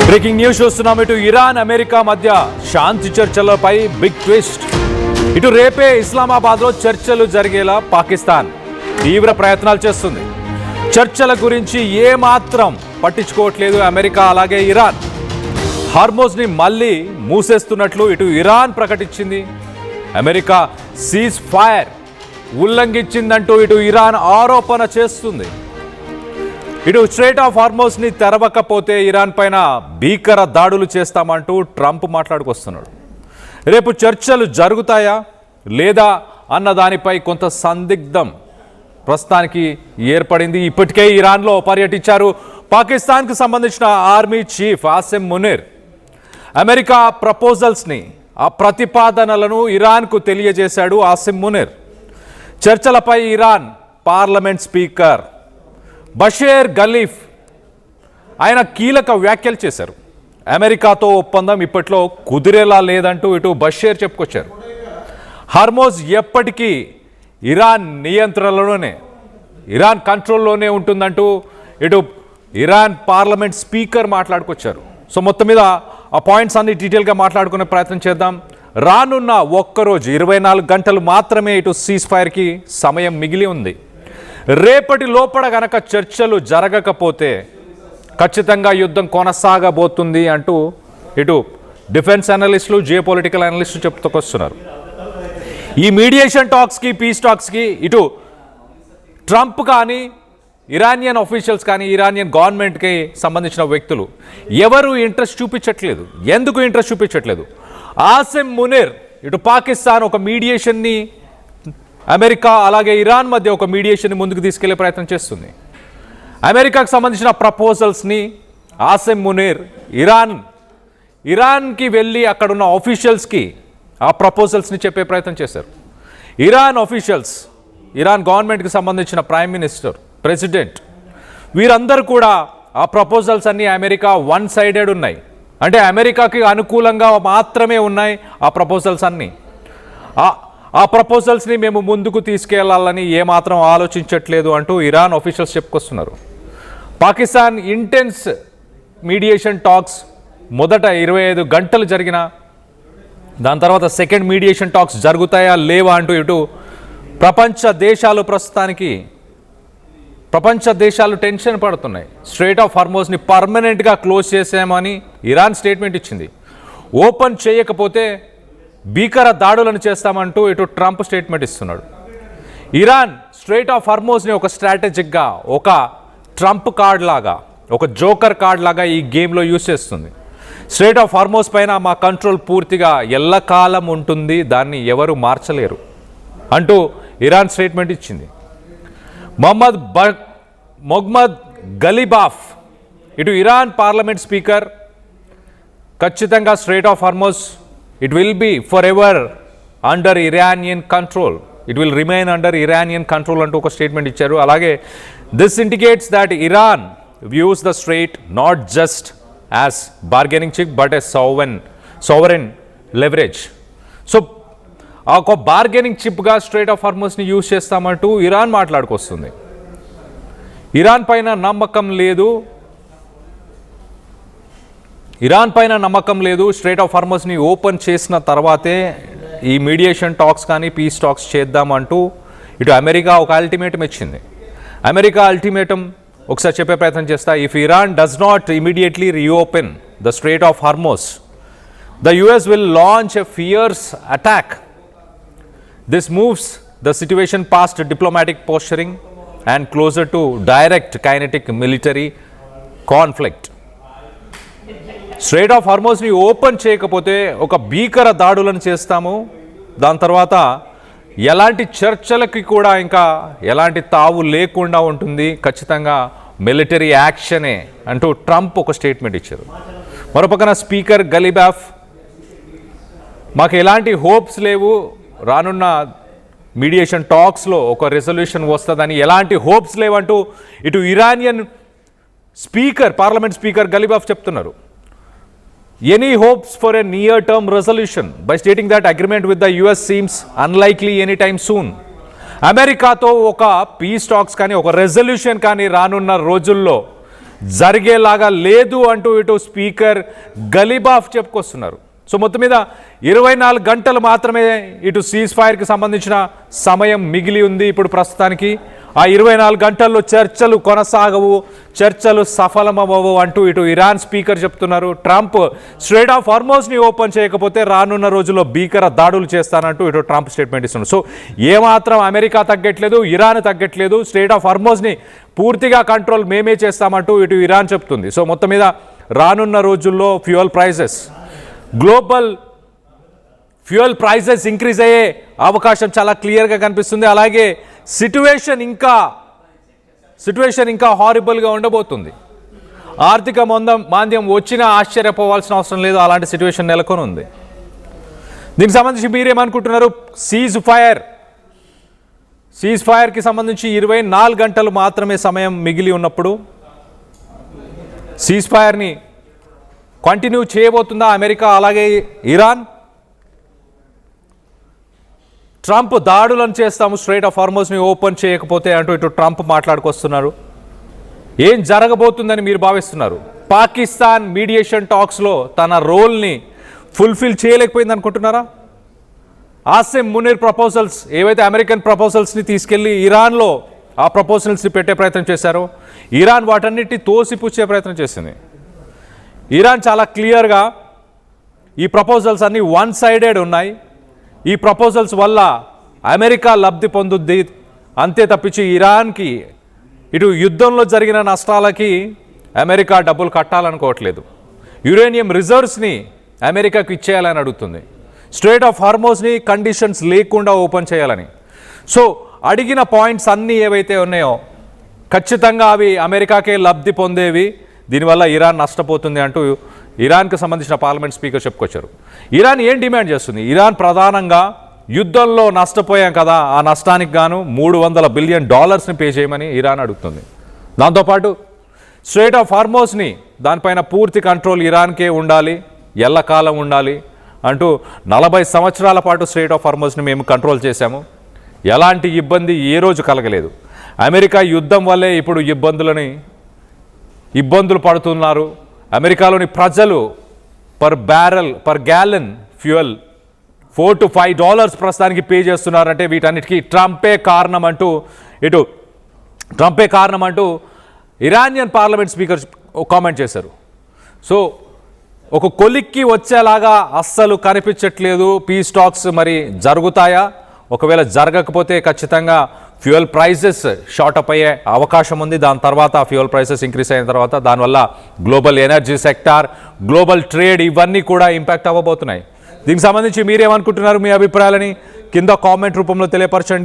Breaking news చూస్తున్నాం. ఇటు Iran America మధ్య శాంతి చర్చలపై బిగ్ ట్విస్ట్. ఇటు రేపే ఇస్లామాబాద్లో చర్చలు జరిగేలా పాకిస్తాన్ తీవ్ర ప్రయత్నాలు చేస్తుంది. చర్చల గురించి ఏమాత్రం పట్టించుకోవట్లేదు అమెరికా అలాగే ఇరాన్. హార్మోజ్ని మళ్ళీ మూసేస్తున్నట్లు ఇటు ఇరాన్ ప్రకటించింది. అమెరికా సీజ్ ఫైర్ ఉల్లంఘించిందంటూ ఇటు ఇరాన్ ఆరోపణ చేస్తుంది. ఇటు స్ట్రెయిట్ ఆఫ్ హార్మోజ్ని తెరవకపోతే ఇరాన్ పైన భీకర దాడులు చేస్తామంటూ ట్రంప్ మాట్లాడుకొస్తున్నాడు. రేపు చర్చలు జరుగుతాయా లేదా అన్న దానిపై కొంత సందిగ్ధం ప్రస్తుతానికి ఏర్పడింది. ఇప్పటికే ఇరాన్లో పర్యటించారు పాకిస్తాన్కి సంబంధించిన army chief Asim Munir. America ప్రపోజల్స్ని ఆ ప్రతిపాదనలను ఇరాన్కు తెలియజేశాడు ఆసిమ్ మునీర్. చర్చలపై Iran parliament speaker Bashir Ghalif ఆయన కీలక వ్యాఖ్యలు చేశారు. అమెరికాతో ఒప్పందం ఇప్పట్లో కుదిరేలా లేదంటూ ఇటు బషీర్ చెప్పుకొచ్చారు. హార్మోజ్ ఎప్పటికీ ఇరాన్ నియంత్రణలోనే, ఇరాన్ కంట్రోల్లోనే ఉంటుందంటూ ఇటు ఇరాన్ పార్లమెంట్ స్పీకర్ మాట్లాడుకొచ్చారు. సో మొత్తం మీద ఆ పాయింట్స్ అన్ని డీటెయిల్గా మాట్లాడుకునే ప్రయత్నం చేద్దాం. రానున్న ఒక్కరోజు 24 గంటలు మాత్రమే ఇటు సీజ్ ఫైర్కి సమయం మిగిలి ఉంది. రేపటి లోపల గనక చర్చలు జరగకపోతే ఖచ్చితంగా యుద్ధం కొనసాగబోతుంది అంటూ ఇటు డిఫెన్స్ అనలిస్టులు, జియోపొలిటికల్ అనలిస్టులు చెప్తుకొస్తున్నారు. ఈ మీడియేషన్ టాక్స్కి, పీస్ టాక్స్కి ఇటు ట్రంప్ కానీ, ఇరానియన్ ఆఫీషియల్స్ కానీ, ఇరానియన్ గవర్నమెంట్కి సంబంధించిన వ్యక్తులు ఎవరు ఇంట్రెస్ట్ చూపించట్లేదు. ఎందుకు ఇంట్రెస్ట్ చూపించట్లేదు? ఆసిమ్ మునీర్ ఇటు పాకిస్తాన్ ఒక మీడియేషన్ని, అమెరికా అలాగే ఇరాన్ మధ్య ఒక మీడియేషన్ని ముందుకు తీసుకెళ్లే ప్రయత్నం చేస్తుంది. అమెరికాకు సంబంధించిన ప్రపోజల్స్ని ఆసిమ్ మునీర్ ఇరాన్కి వెళ్ళి అక్కడున్న ఆఫీషియల్స్కి ఆ ప్రపోజల్స్ని చెప్పే ప్రయత్నం చేశారు. ఇరాన్ ఆఫీషియల్స్, ఇరాన్ గవర్నమెంట్కి సంబంధించిన ప్రైమ్ మినిస్టర్, ప్రెసిడెంట్, వీరందరూ కూడా ఆ ప్రపోజల్స్ అన్నీ అమెరికా వన్ సైడెడ్ ఉన్నాయి. అంటే అమెరికాకి అనుకూలంగా మాత్రమే ఉన్నాయి ఆ ప్రపోజల్స్ అన్నీ. ఆ ప్రపోజల్స్ని మేము ముందుకు తీసుకెళ్లాలని ఏమాత్రం ఆలోచించట్లేదు అంటూ ఇరాన్ ఆఫీషియల్స్ చెప్పుకొస్తున్నారు. పాకిస్తాన్ ఇంటెన్స్ మీడియేషన్ టాక్స్ మొదట 25 గంటలు జరిగిన దాని తర్వాత సెకండ్ మీడియేషన్ టాక్స్ జరుగుతాయా లేవా అంటూ ఇటు ప్రపంచ దేశాలు టెన్షన్ పడుతున్నాయి. స్ట్రెయిట్ ఆఫ్ హార్మోజ్ని పర్మనెంట్గా క్లోజ్ చేసామని ఇరాన్ స్టేట్మెంట్ ఇచ్చింది. ఓపెన్ చేయకపోతే భీకర దాడులను చేస్తామంటూ ఇటు ట్రంప్ స్టేట్మెంట్ ఇస్తున్నాడు. ఇరాన్ స్ట్రెయిట్ ఆఫ్ హార్మోజ్ని ఒక స్ట్రాటజిక్గా, ఒక ట్రంప్ కార్డ్ లాగా, ఒక జోకర్ కార్డ్ లాగా ఈ గేమ్లో యూజ్ చేస్తుంది. స్ట్రెయిట్ ఆఫ్ హార్మోజ్ పైన మా కంట్రోల్ పూర్తిగా ఎల్లకాలం ఉంటుంది, దాన్ని ఎవరు మార్చలేరు అంటూ ఇరాన్ స్టేట్మెంట్ ఇచ్చింది. మొహమ్మద్ గలీబాఫ్ ఇటు ఇరాన్ పార్లమెంట్ స్పీకర్ ఖచ్చితంగా straight of Hormuz it will be forever under Iranian control. It will remain under Iranian control అంటూ ఒక స్టేట్మెంట్ ఇచ్చారు. అలాగే this indicates that Iran views the strait not just as bargaining chip but as sovereign leverage. So ఒక bargaining చిప్గా strait of హార్మోజ్ని use చేస్తామంటూ Iran మాట్లాడుకొస్తుంది. Iran పైన నమ్మకం లేదు. స్ట్రెయిట్ ఆఫ్ హార్మోజ్ని ఓపెన్ చేసిన తర్వాతే ఈ మీడియేషన్ టాక్స్ కానీ, పీస్ టాక్స్ చేద్దామంటూ ఇటు అమెరికా ఒక అల్టిమేటం ఇచ్చింది. అమెరికా అల్టిమేటం ఒకసారి చెప్పే ప్రయత్నం చేస్తా. If Iran does not immediately reopen the strait of Hormuz, the US will launch a fierce attack. This moves the situation past diplomatic posturing and closer to direct kinetic military conflict. Strait of హార్మోజ్ని open చేయకపోతే ఒక భీకర దాడులను చేస్తాము. దాని తర్వాత ఎలాంటి చర్చలకి కూడా ఇంకా ఎలాంటి తావు లేకుండా ఉంటుంది, ఖచ్చితంగా మిలిటరీ యాక్షనే అంటూ ట్రంప్ ఒక స్టేట్మెంట్ ఇచ్చారు. మరోపక్కన స్పీకర్ గలీబాఫ్ మాకు ఎలాంటి హోప్స్ లేవు, రానున్న మీడియేషన్ టాక్స్లో ఒక రెజల్యూషన్ వస్తుందని ఎలాంటి హోప్స్ లేవంటూ ఇటు ఇరానియన్ స్పీకర్, పార్లమెంట్ స్పీకర్ గలీబాఫ్ చెప్తున్నారు. Any hopes for a near-term resolution by stating that agreement with the US seems unlikely anytime soon. అమెరికాతో ఒక పీస్ టాక్స్ కానీ, ఒక రెజల్యూషన్ కానీ రానున్న రోజుల్లో జరిగేలాగా లేదు అంటూ ఇటు స్పీకర్ గలీబాఫ్ చెప్పుకొస్తున్నారు. సో మొత్తం మీద 24 గంటలు మాత్రమే ఇటు సీజ్ ఫైర్కి సంబంధించిన సమయం మిగిలి ఉంది. ఇప్పుడు ప్రస్తుతానికి ఆ 24 గంటల్లో చర్చలు కొనసాగవు, చర్చలు సఫలమవ్వవు అంటూ ఇటు ఇరాన్ స్పీకర్ చెప్తున్నారు. ట్రంప్ స్ట్రెయిట్ ఆఫ్ హార్మోజ్ని ఓపెన్ చేయకపోతే రానున్న రోజుల్లో భీకర దాడులు చేస్తానంటూ ఇటు ట్రంప్ స్టేట్మెంట్ ఇస్తున్నారు. సో ఏమాత్రం అమెరికా తగ్గట్లేదు, ఇరాన్ తగ్గట్లేదు. స్ట్రెయిట్ ఆఫ్ హార్మోజ్ని పూర్తిగా కంట్రోల్ మేమే చేస్తామంటూ ఇటు ఇరాన్ చెప్తుంది. సో మొత్తం మీద రానున్న రోజుల్లో గ్లోబల్ ఫ్యూయల్ ప్రైజెస్ ఇంక్రీజ్ అయ్యే అవకాశం చాలా క్లియర్గా కనిపిస్తుంది. అలాగే సిట్యువేషన్ ఇంకా హారిబుల్గా ఉండబోతుంది. ఆర్థిక మాంద్యం వచ్చినా ఆశ్చర్యపోవాల్సిన అవసరం లేదు, అలాంటి సిట్యువేషన్ నెలకొని ఉంది. దీనికి సంబంధించి మీరేమనుకుంటున్నారు? సీజ్ ఫైర్కి సంబంధించి 24 గంటలు మాత్రమే సమయం మిగిలి ఉన్నప్పుడు సీజ్ ఫైర్ని కంటిన్యూ చేయబోతుందా అమెరికా అలాగే ఇరాన్? ట్రంప్ దాడులను చేస్తాము స్ట్రెయిట్ ఆఫ్ హార్మోజ్ని ఓపెన్ చేయకపోతే అంటూ ఇటు ట్రంప్ మాట్లాడుకొస్తున్నారు. ఏం జరగబోతుందని మీరు భావిస్తున్నారు? పాకిస్తాన్ మీడియేషన్ టాక్స్లో తన రోల్ని ఫుల్ఫిల్ చేయలేకపోయింది అనుకుంటున్నారా? ఆసిమ్ మునీర్ ప్రపోజల్స్ ఏవైతే అమెరికన్ ప్రపోజల్స్ని తీసుకెళ్లి ఇరాన్లో ఆ ప్రపోజల్స్ని పెట్టే ప్రయత్నం చేశారో ఇరాన్ వాటన్నిటిని తోసిపుచ్చే ప్రయత్నం చేసింది. ఇరాన్ చాలా క్లియర్గా ఈ ప్రపోజల్స్ అన్నీ వన్ సైడెడ్ ఉన్నాయి, ఈ ప్రపోజల్స్ వల్ల అమెరికా లబ్ధి పొందుద్ది అంతే తప్పించి ఇరాన్కి ఇటు యుద్ధంలో జరిగిన నష్టాలకి అమెరికా డబ్బులు కట్టాలనుకోవట్లేదు. యురేనియం రిజర్వ్స్ని అమెరికాకు ఇచ్చేయాలని అడుగుతుంది. స్ట్రెయిట్ ఆఫ్ హార్మోజ్ని కండిషన్స్ లేకుండా ఓపెన్ చేయాలని. సో అడిగిన పాయింట్స్ అన్నీ ఏవైతే ఉన్నాయో ఖచ్చితంగా అవి అమెరికాకే లబ్ధి పొందేవి, దీనివల్ల ఇరాన్ నష్టపోతుంది అంటూ ఇరాన్కి సంబంధించిన పార్లమెంట్ స్పీకర్ చెప్పుకొచ్చారు. ఇరాన్ ఏం డిమాండ్ చేస్తుంది? ఇరాన్ ప్రధానంగా యుద్ధంలో నష్టపోయాం కదా, ఆ నష్టానికి గాను $300 బిలియన్ పే చేయమని ఇరాన్ అడుగుతుంది. దాంతోపాటు స్ట్రెయిట్ ఆఫ్ హార్మోజ్ని దానిపైన పూర్తి కంట్రోల్ ఇరాన్కే ఉండాలి, ఎల్లకాలం ఉండాలి అంటూ 40 సంవత్సరాల పాటు స్ట్రెయిట్ ఆఫ్ హార్మోజ్ని మేము కంట్రోల్ చేశాము, ఎలాంటి ఇబ్బంది ఏ రోజు కలగలేదు. అమెరికా యుద్ధం వల్లే ఇప్పుడు ఇబ్బందులు పడుతున్నారు. అమెరికాలోని ప్రజలు పర్ గ్యాలన్ ఫ్యూయల్ $4 to $5 ప్రస్తుతానికి పే చేస్తున్నారంటే వీటన్నిటికీ ట్రంపే కారణం అంటూ ఇరానియన్ పార్లమెంట్ స్పీకర్ కామెంట్ చేశారు. సో ఒక కొలిక్కి వచ్చేలాగా అస్సలు కనిపించట్లేదు. పీస్ టాక్స్ మరి జరుగుతాయా? ఒకవేళ జరగకపోతే ఖచ్చితంగా ఫ్యూయల్ ప్రైజెస్ షార్ట్ అప్ అయ్యే అవకాశం ఉంది. దాని తర్వాత ఫ్యూయల్ ప్రైసెస్ ఇంక్రీస్ అయిన తర్వాత దానివల్ల global energy sector, global trade ఇవన్నీ కూడా ఇంపాక్ట్ అవ్వబోతున్నాయి. దీనికి సంబంధించి మీరేమనుకుంటున్నారు? మీ అభిప్రాయాలని కింద కామెంట్ రూపంలో తెలియపరచండి.